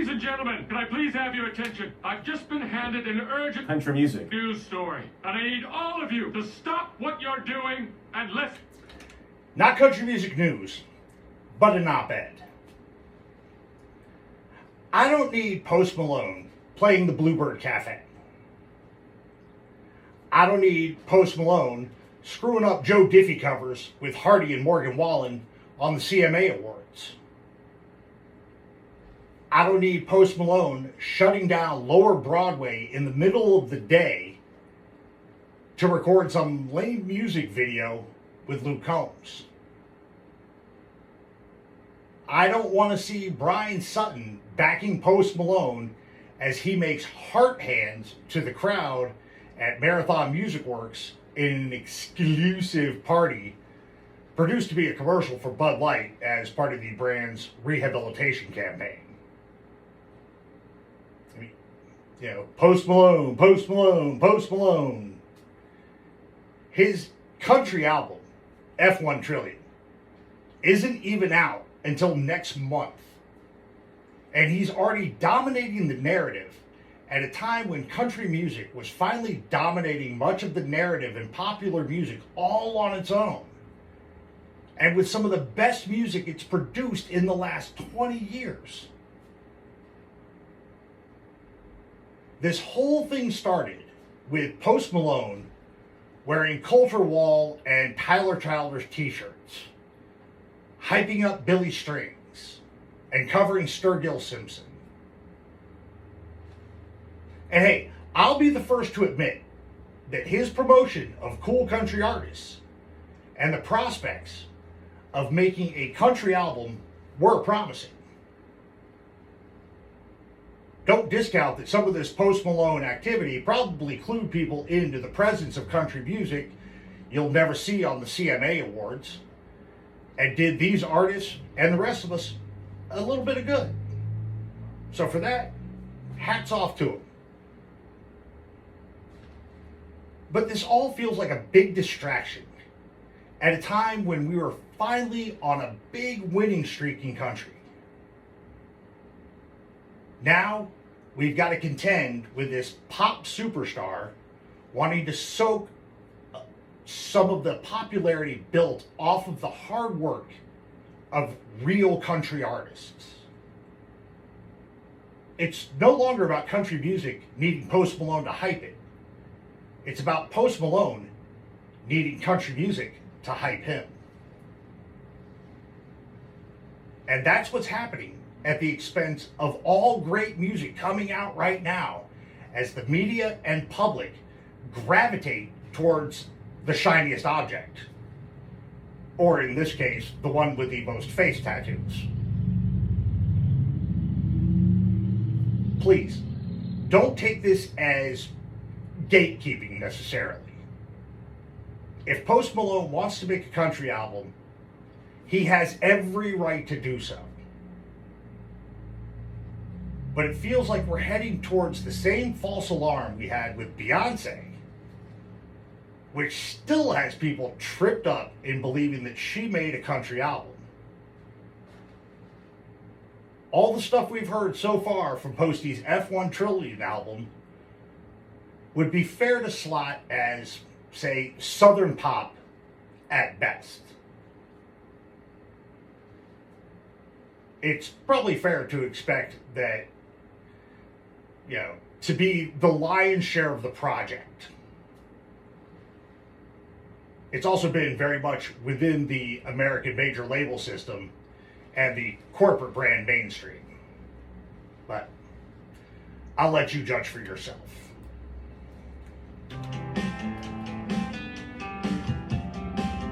Ladies and gentlemen, can I please have your attention? I've just been handed an urgent country music news story, and I need all of you to stop what you're doing and listen. Not country music news, but an op-ed. I don't need Post Malone playing the Bluebird Cafe. I don't need Post Malone screwing up Joe Diffie covers with Hardy and Morgan Wallen on the CMA Awards. I don't need Post Malone shutting down Lower Broadway in the middle of the day to record some lame music video with Luke Combs. I don't want to see Brian Sutton backing Post Malone as he makes heart hands to the crowd at Marathon Music Works in an exclusive party produced to be a commercial for Bud Light as part of the brand's rehabilitation campaign. I mean, Post Malone, Post Malone, Post Malone. His country album, F1 Trillion, isn't even out until next month. And he's already dominating the narrative at a time when country music was finally dominating much of the narrative in popular music all on its own. And with some of the best music it's produced in the last 20 years. This whole thing started with Post Malone wearing Colter Wall and Tyler Childers t-shirts, hyping up Billy Strings, and covering Sturgill Simpson. And hey, I'll be the first to admit that his promotion of cool country artists and the prospects of making a country album were promising. Don't discount that some of this Post Malone activity probably clued people into the presence of country music you'll never see on the CMA Awards, and did these artists and the rest of us a little bit of good. So for that, hats off to him. But this all feels like a big distraction at a time when we were finally on a big winning streak in country. Now, we've got to contend with this pop superstar wanting to soak some of the popularity built off of the hard work of real country artists. It's no longer about country music needing Post Malone to hype it. It's about Post Malone needing country music to hype him. And that's what's happening at the expense of all great music coming out right now as the media and public gravitate towards the shiniest object. Or in this case, the one with the most face tattoos. Please, don't take this as gatekeeping necessarily. If Post Malone wants to make a country album, he has every right to do so. But it feels like we're heading towards the same false alarm we had with Beyonce, which still has people tripped up in believing that she made a country album. All the stuff we've heard so far from Posty's F1 Trillion album would be fair to slot as, say, Southern pop at best. It's probably fair to expect that, to be the lion's share of the project. It's also been very much within the American major label system and the corporate brand mainstream. But I'll let you judge for yourself.